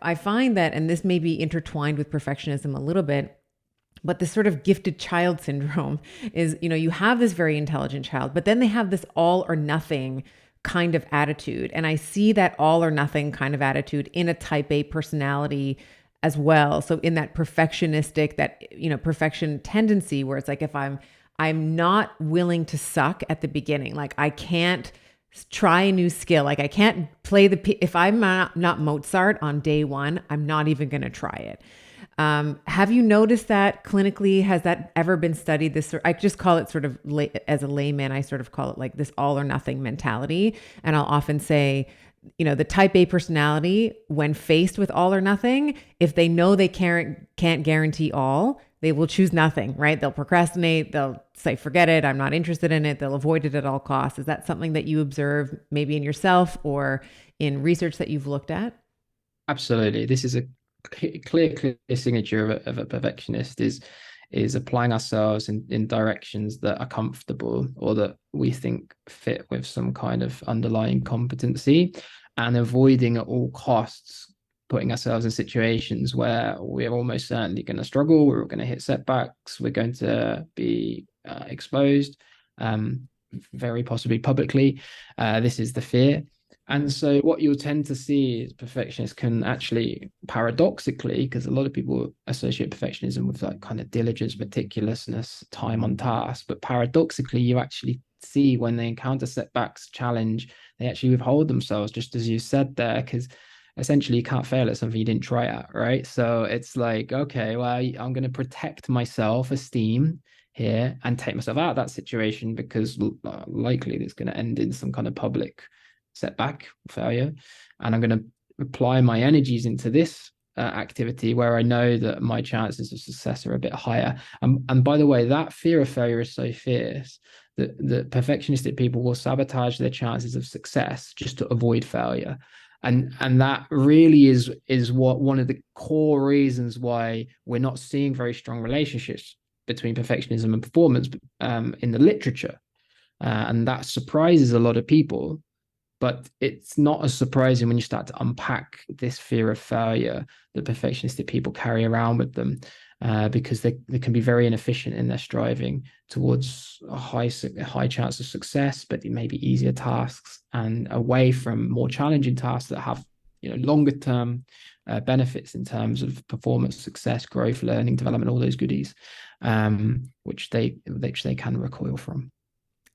I find that, and this may be intertwined with perfectionism a little bit, but this sort of gifted child syndrome is, you have this very intelligent child, but then they have this all or nothing kind of attitude. And I see that all or nothing kind of attitude in a type A personality as well. So in that perfectionistic, that, perfection tendency where it's like, if I'm not willing to suck at the beginning, like I can't try a new skill. Like I can't play if I'm not Mozart on day one, I'm not even going to try it. Have you noticed that clinically? Has that ever been studied? I just call it sort of, as a layman, I sort of call it like this all or nothing mentality. And I'll often say, the type A personality, when faced with all or nothing, if they know they can't guarantee all, they will choose nothing, right? They'll procrastinate. They'll say, forget it. I'm not interested in it. They'll avoid it at all costs. Is that something that you observe maybe in yourself or in research that you've looked at? Absolutely. This is a clear signature of a perfectionist is applying ourselves in directions that are comfortable or that we think fit with some kind of underlying competency, and avoiding at all costs putting ourselves in situations where we're almost certainly going to struggle, we're going to hit setbacks, we're going to be exposed, um, very possibly publicly. This is the fear. And so what you'll tend to see is perfectionists can actually, paradoxically, because a lot of people associate perfectionism with like kind of diligence, meticulousness, time on task, but paradoxically, you actually see when they encounter setbacks, challenge, they actually withhold themselves, just as you said there, because essentially you can't fail at something you didn't try at, right? So it's like, okay, well, I'm going to protect my self-esteem here and take myself out of that situation because likely it's going to end in some kind of public setback, failure, and I'm going to apply my energies into this activity where I know that my chances of success are a bit higher. And by the way, that fear of failure is so fierce that perfectionistic people will sabotage their chances of success just to avoid failure. And that really is what one of the core reasons why we're not seeing very strong relationships between perfectionism and performance in the literature. And that surprises a lot of people, but it's not as surprising when you start to unpack this fear of failure that perfectionistic people carry around with them, because they can be very inefficient in their striving towards a high chance of success, but it may be easier tasks and away from more challenging tasks that have longer term benefits in terms of performance, success, growth, learning, development, all those goodies, which they can recoil from.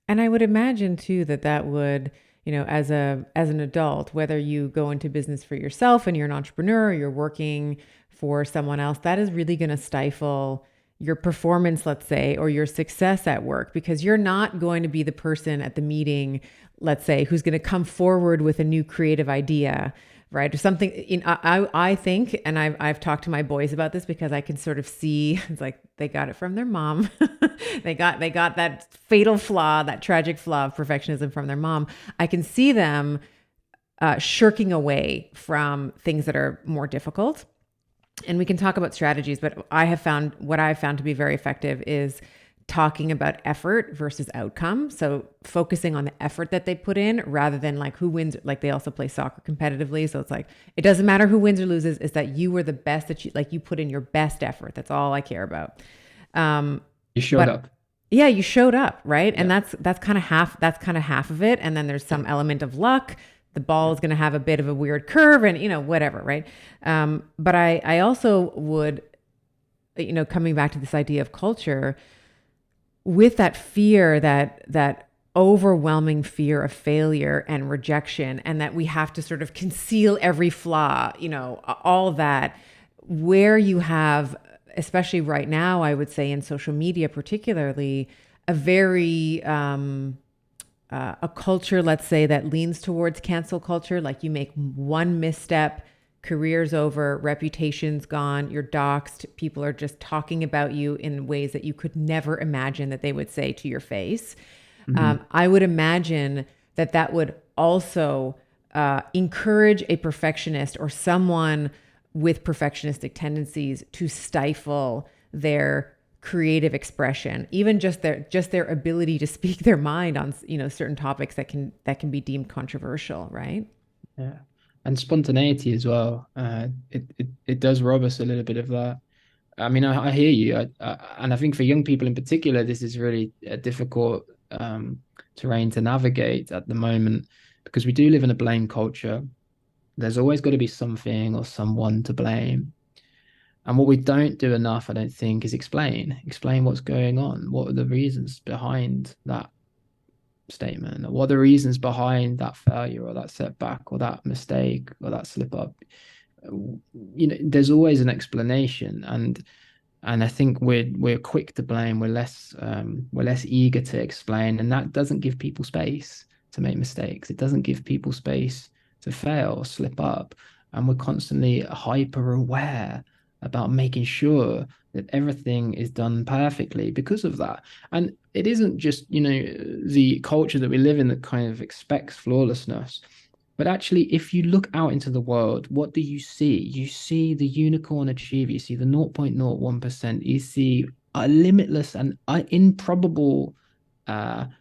And I would imagine too that would, as an adult, whether you go into business for yourself and you're an entrepreneur or you're working for someone else, that is really going to stifle your performance, let's say, or your success at work, because you're not going to be the person at the meeting, let's say, who's going to come forward with a new creative idea, right? Or something. I think, and I've talked to my boys about this because I can sort of see it's like they got it from their mom. they got that fatal flaw, that tragic flaw of perfectionism from their mom. I can see them shirking away from things that are more difficult. And we can talk about strategies, but what I've found to be very effective is talking about effort versus outcome. So focusing on the effort that they put in rather than like who wins. Like they also play soccer competitively. So it's like, it doesn't matter who wins or loses, is that you were the best, that you put in your best effort. That's all I care about. You showed But up. yeah, you showed up, right? And Yeah. that's kind of half of it. And then there's some element of luck. The ball is going to have a bit of a weird curve and, whatever, right? But I also would, coming back to this idea of culture, with that fear, that overwhelming fear of failure and rejection, and that we have to sort of conceal every flaw, all that, where you have, especially right now, I would say in social media particularly, a very a culture, let's say, that leans towards cancel culture. Like you make one misstep, career's over, reputation's gone, you're doxxed. People are just talking about you in ways that you could never imagine that they would say to your face. Mhm. I would imagine that would also encourage a perfectionist or someone with perfectionistic tendencies to stifle their creative expression, even just their ability to speak their mind on certain topics that can be deemed controversial, right? Yeah. And spontaneity as well. It does rob us a little bit of that. I mean, I hear you, and I think for young people in particular, this is really a difficult terrain to navigate at the moment because we do live in a blame culture. There's always got to be something or someone to blame. And what we don't do enough, I don't think, is explain what's going on. What are the reasons behind that statement? Or what are the reasons behind that failure or that setback or that mistake or that slip up? There's always an explanation, and I think we're quick to blame. We're less eager to explain, and that doesn't give people space to make mistakes. It doesn't give people space to fail or slip up, and we're constantly hyper aware about making sure that everything is done perfectly because of that. And it isn't just, the culture that we live in that kind of expects flawlessness. But actually, if you look out into the world, what do you see? You see the unicorn achiever, you see the 0.01%, you see a limitless and improbable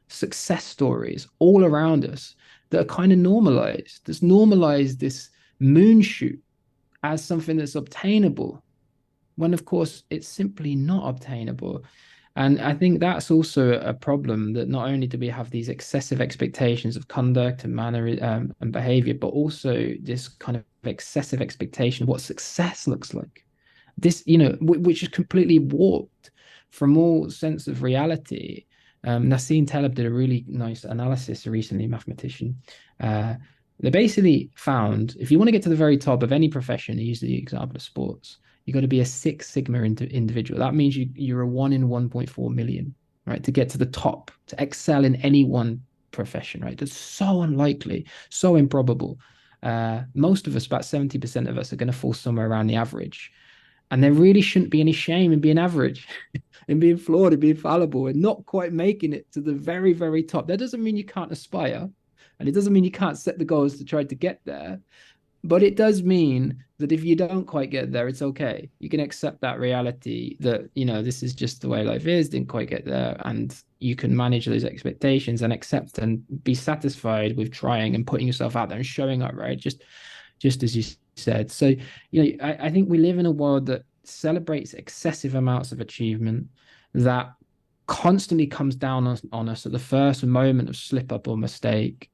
success stories all around us that are kind of normalized. That's normalized this moonshoot as something that's obtainable, when of course it's simply not obtainable. And I think that's also a problem, that not only do we have these excessive expectations of conduct and manner and behavior, but also this kind of excessive expectation of what success looks like. This, which is completely warped from all sense of reality. Nassim Taleb did a really nice analysis recently, mathematician. They basically found if you want to get to the very top of any profession, he used the example of sports, you got to be a Six Sigma individual. That means you're a 1 in 1.4 million, right? To get to the top, to excel in any one profession, right? That's so unlikely, so improbable. Most of us, about 70% of us, are going to fall somewhere around the average. And there really shouldn't be any shame in being average, in being flawed, in being fallible, and not quite making it to the very, very top. That doesn't mean you can't aspire, and it doesn't mean you can't set the goals to try to get there. But it does mean that if you don't quite get there, it's okay. You can accept that reality that, this is just the way life is, didn't quite get there. And you can manage those expectations and accept and be satisfied with trying and putting yourself out there and showing up, right? Just as you said. So, I think we live in a world that celebrates excessive amounts of achievement, that constantly comes down on us at the first moment of slip up or mistake.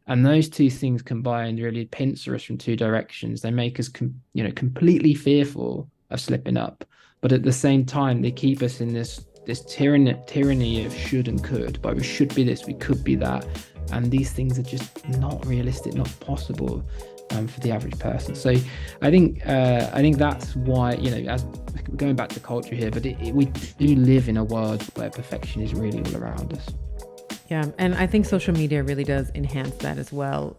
And those two things combined really pincer us from two directions. They make us, completely fearful of slipping up, but at the same time, they keep us in this tyranny of should and could. But we should be this, we could be that, and these things are just not realistic, not possible for the average person. So I think that's why, as going back to culture here, but we do live in a world where perfection is really all around us. Yeah, and I think social media really does enhance that as well.